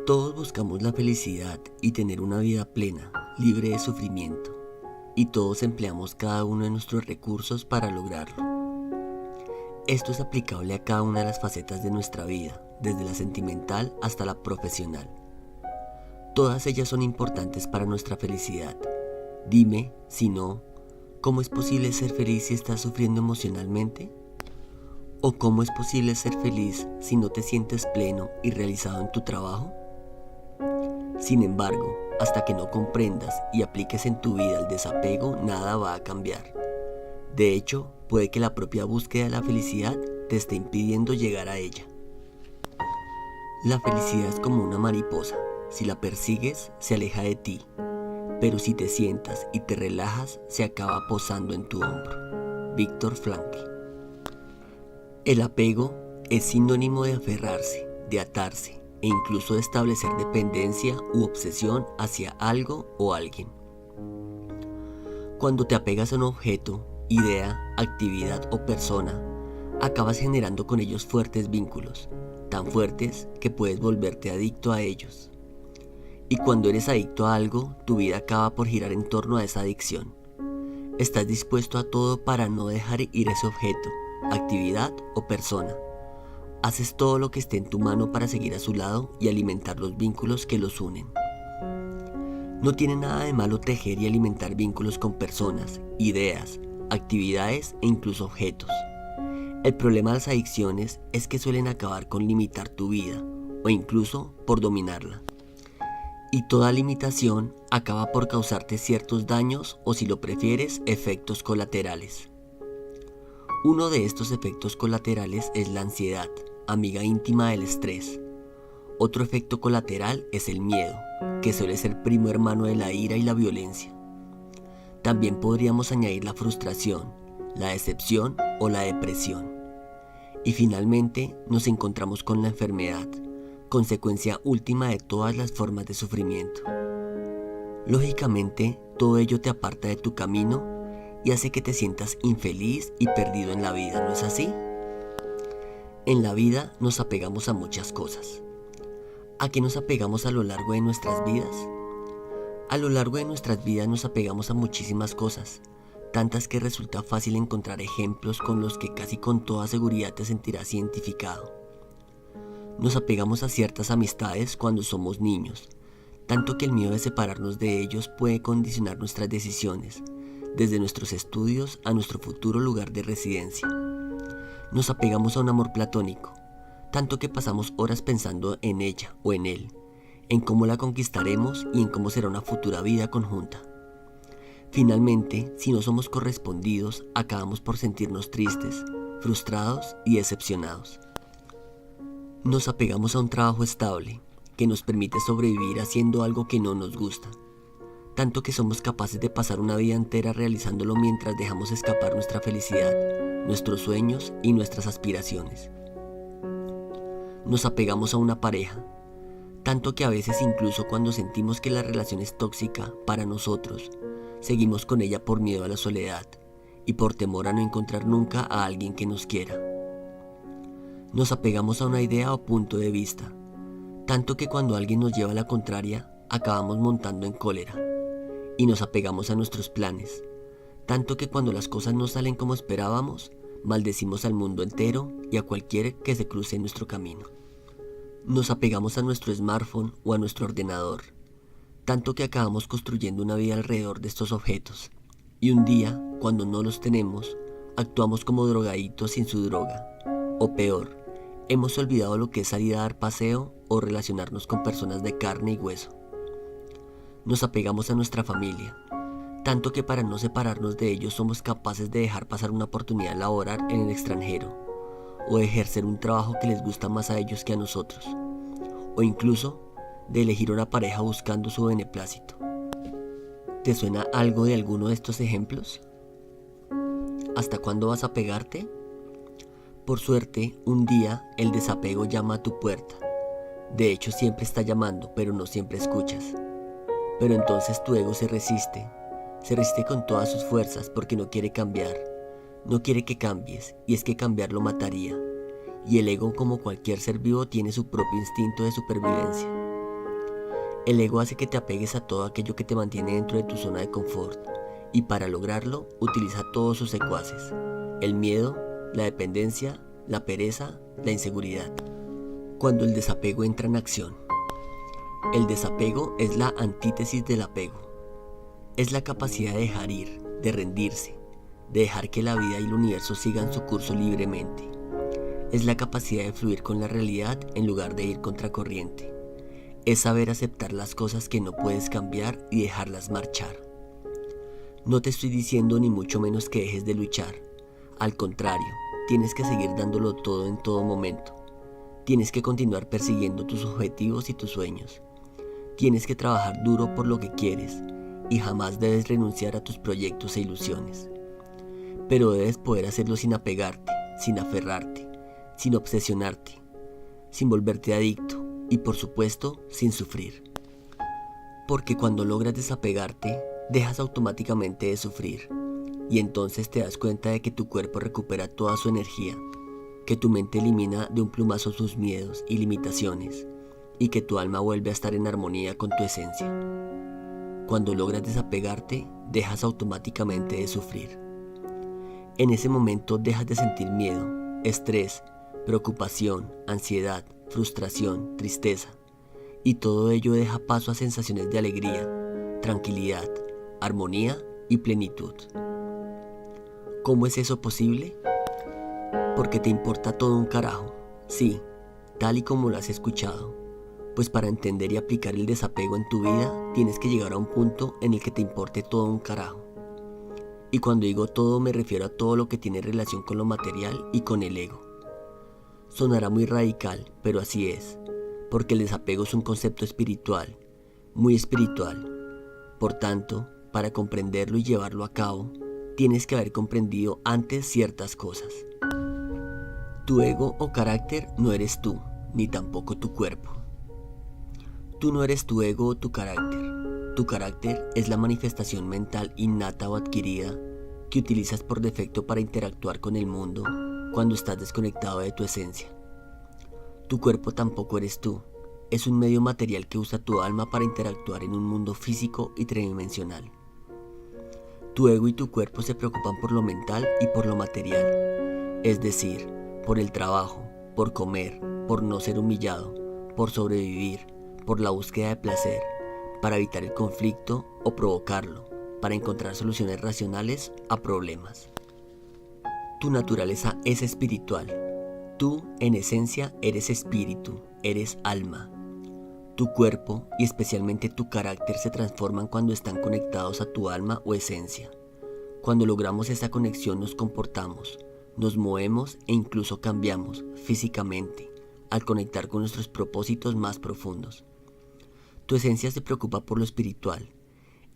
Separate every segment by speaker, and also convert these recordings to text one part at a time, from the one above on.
Speaker 1: Todos buscamos la felicidad y tener una vida plena, libre de sufrimiento, y todos empleamos cada uno de nuestros recursos para lograrlo. Esto es aplicable a cada una de las facetas de nuestra vida, desde la sentimental hasta la profesional. Todas ellas son importantes para nuestra felicidad. Dime, si no, ¿cómo es posible ser feliz si estás sufriendo emocionalmente? ¿O cómo es posible ser feliz si no te sientes pleno y realizado en tu trabajo? Sin embargo, hasta que no comprendas y apliques en tu vida el desapego, nada va a cambiar. De hecho, puede que la propia búsqueda de la felicidad te esté impidiendo llegar a ella. La felicidad es como una mariposa. Si la persigues, se aleja de ti. Pero si te sientas y te relajas, se acaba posando en tu hombro. Viktor Frankl. El apego es sinónimo de aferrarse, de atarse e incluso de establecer dependencia u obsesión hacia algo o alguien. Cuando te apegas a un objeto, idea, actividad o persona, acabas generando con ellos fuertes vínculos, tan fuertes que puedes volverte adicto a ellos. Y cuando eres adicto a algo, tu vida acaba por girar en torno a esa adicción. Estás dispuesto a todo para no dejar ir ese objeto, actividad o persona. Haces todo lo que esté en tu mano para seguir a su lado y alimentar los vínculos que los unen. No tiene nada de malo tejer y alimentar vínculos con personas, ideas, actividades e incluso objetos. El problema de las adicciones es que suelen acabar con limitar tu vida o incluso por dominarla. Y toda limitación acaba por causarte ciertos daños o, si lo prefieres, efectos colaterales. Uno de estos efectos colaterales es la ansiedad, amiga íntima del estrés. Otro efecto colateral es el miedo, que suele ser primo hermano de la ira y la violencia. También podríamos añadir la frustración, la decepción o la depresión. Y finalmente nos encontramos con la enfermedad, consecuencia última de todas las formas de sufrimiento. Lógicamente, todo ello te aparta de tu camino y hace que te sientas infeliz y perdido en la vida, ¿no es así? En la vida nos apegamos a muchas cosas. ¿A qué nos apegamos a lo largo de nuestras vidas? A lo largo de nuestras vidas nos apegamos a muchísimas cosas, tantas que resulta fácil encontrar ejemplos con los que casi con toda seguridad te sentirás identificado. Nos apegamos a ciertas amistades cuando somos niños, tanto que el miedo de separarnos de ellos puede condicionar nuestras decisiones, desde nuestros estudios a nuestro futuro lugar de residencia. Nos apegamos a un amor platónico, tanto que pasamos horas pensando en ella o en él, en cómo la conquistaremos y en cómo será una futura vida conjunta. Finalmente, si no somos correspondidos, acabamos por sentirnos tristes, frustrados y decepcionados. Nos apegamos a un trabajo estable, que nos permite sobrevivir haciendo algo que no nos gusta, tanto que somos capaces de pasar una vida entera realizándolo mientras dejamos escapar nuestra felicidad, nuestros sueños y nuestras aspiraciones. Nos apegamos a una pareja, tanto que a veces incluso cuando sentimos que la relación es tóxica para nosotros, seguimos con ella por miedo a la soledad y por temor a no encontrar nunca a alguien que nos quiera. Nos apegamos a una idea o punto de vista, tanto que cuando alguien nos lleva a la contraria, acabamos montando en cólera. Y nos apegamos a nuestros planes, tanto que cuando las cosas no salen como esperábamos, maldecimos al mundo entero y a cualquiera que se cruce en nuestro camino. Nos apegamos a nuestro smartphone o a nuestro ordenador, tanto que acabamos construyendo una vida alrededor de estos objetos. Y un día, cuando no los tenemos, actuamos como drogaditos sin su droga. O peor, hemos olvidado lo que es salir a dar paseo o relacionarnos con personas de carne y hueso. Nos apegamos a nuestra familia, tanto que para no separarnos de ellos somos capaces de dejar pasar una oportunidad laboral en el extranjero, o de ejercer un trabajo que les gusta más a ellos que a nosotros, o incluso de elegir una pareja buscando su beneplácito. ¿Te suena algo de alguno de estos ejemplos? ¿Hasta cuándo vas a pegarte? Por suerte, un día el desapego llama a tu puerta. De hecho, siempre está llamando, pero no siempre escuchas. Pero entonces tu ego se resiste con todas sus fuerzas porque no quiere cambiar, no quiere que cambies, y es que cambiar lo mataría. Y el ego, como cualquier ser vivo, tiene su propio instinto de supervivencia. El ego hace que te apegues a todo aquello que te mantiene dentro de tu zona de confort y para lograrlo utiliza todos sus secuaces: el miedo, la dependencia, la pereza, la inseguridad. Cuando el desapego entra en acción. El desapego es la antítesis del apego. Es la capacidad de dejar ir, de rendirse, de dejar que la vida y el universo sigan su curso libremente. Es la capacidad de fluir con la realidad en lugar de ir contracorriente. Es saber aceptar las cosas que no puedes cambiar y dejarlas marchar. No te estoy diciendo ni mucho menos que dejes de luchar. Al contrario, tienes que seguir dándolo todo en todo momento. Tienes que continuar persiguiendo tus objetivos y tus sueños. Tienes que trabajar duro por lo que quieres y jamás debes renunciar a tus proyectos e ilusiones. Pero debes poder hacerlo sin apegarte, sin aferrarte, sin obsesionarte, sin volverte adicto y por supuesto sin sufrir. Porque cuando logras desapegarte, dejas automáticamente de sufrir y entonces te das cuenta de que tu cuerpo recupera toda su energía, que tu mente elimina de un plumazo sus miedos y limitaciones y que tu alma vuelve a estar en armonía con tu esencia. Cuando logras desapegarte, dejas automáticamente de sufrir. En ese momento dejas de sentir miedo, estrés, preocupación, ansiedad, frustración, tristeza, y todo ello deja paso a sensaciones de alegría, tranquilidad, armonía y plenitud. ¿Cómo es eso posible? Porque te importa todo un carajo, sí, tal y como lo has escuchado. Pues para entender y aplicar el desapego en tu vida, tienes que llegar a un punto en el que te importe todo un carajo. Y cuando digo todo, me refiero a todo lo que tiene relación con lo material y con el ego. Sonará muy radical, pero así es, porque el desapego es un concepto espiritual, muy espiritual. Por tanto, para comprenderlo y llevarlo a cabo, tienes que haber comprendido antes ciertas cosas. Tu ego o carácter no eres tú, ni tampoco tu cuerpo. Tú no eres tu ego o tu carácter. Tu carácter es la manifestación mental innata o adquirida que utilizas por defecto para interactuar con el mundo cuando estás desconectado de tu esencia. Tu cuerpo tampoco eres tú. Es un medio material que usa tu alma para interactuar en un mundo físico y tridimensional. Tu ego y tu cuerpo se preocupan por lo mental y por lo material, es decir, por el trabajo, por comer, por no ser humillado, por sobrevivir, por la búsqueda de placer, para evitar el conflicto o provocarlo, para encontrar soluciones racionales a problemas. Tu naturaleza es espiritual. Tú, en esencia, eres espíritu, eres alma. Tu cuerpo y especialmente tu carácter se transforman cuando están conectados a tu alma o esencia. Cuando logramos esa conexión nos comportamos, nos movemos e incluso cambiamos físicamente al conectar con nuestros propósitos más profundos. Tu esencia se preocupa por lo espiritual.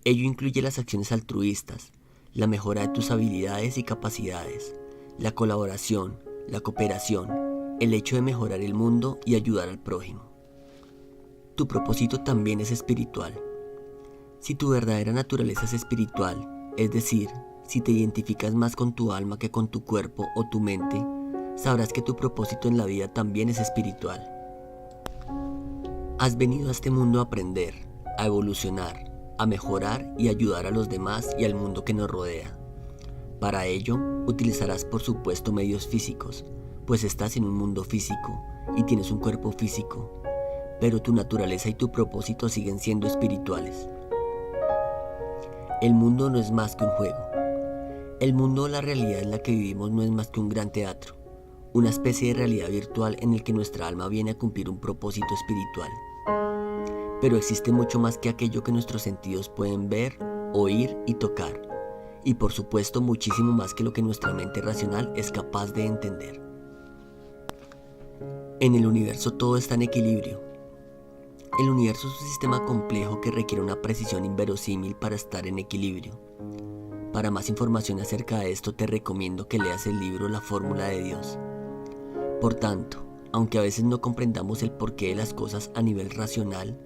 Speaker 1: Ello incluye las acciones altruistas, la mejora de tus habilidades y capacidades, la colaboración, la cooperación, el hecho de mejorar el mundo y ayudar al prójimo. Tu propósito también es espiritual. Si tu verdadera naturaleza es espiritual, es decir, si te identificas más con tu alma que con tu cuerpo o tu mente, sabrás que tu propósito en la vida también es espiritual. Has venido a este mundo a aprender, a evolucionar, a mejorar y ayudar a los demás y al mundo que nos rodea. Para ello, utilizarás por supuesto medios físicos, pues estás en un mundo físico y tienes un cuerpo físico, pero tu naturaleza y tu propósito siguen siendo espirituales. El mundo no es más que un juego. El mundo o la realidad en la que vivimos no es más que un gran teatro, una especie de realidad virtual en el que nuestra alma viene a cumplir un propósito espiritual. Pero existe mucho más que aquello que nuestros sentidos pueden ver, oír y tocar, y por supuesto muchísimo más que lo que nuestra mente racional es capaz de entender. En el universo todo está en equilibrio. El universo es un sistema complejo que requiere una precisión inverosímil para estar en equilibrio. Para más información acerca de esto te recomiendo que leas el libro La Fórmula de Dios. Por tanto, aunque a veces no comprendamos el porqué de las cosas a nivel racional,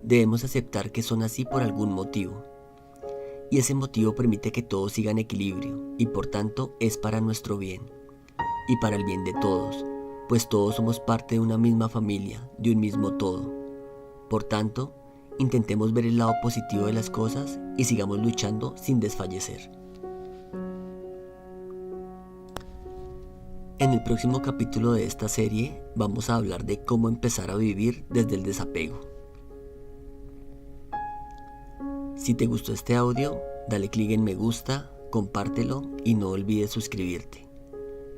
Speaker 1: debemos aceptar que son así por algún motivo. Y ese motivo permite que todo siga en equilibrio y por tanto es para nuestro bien y para el bien de todos, pues todos somos parte de una misma familia, de un mismo todo. Por tanto, intentemos ver el lado positivo de las cosas y sigamos luchando sin desfallecer. En el próximo capítulo de esta serie vamos a hablar de cómo empezar a vivir desde el desapego. Si te gustó este audio, dale clic en me gusta, compártelo y no olvides suscribirte.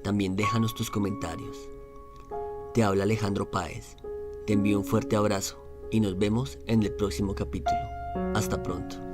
Speaker 1: También déjanos tus comentarios. Te habla Alejandro Páez. Te envío un fuerte abrazo y nos vemos en el próximo capítulo. Hasta pronto.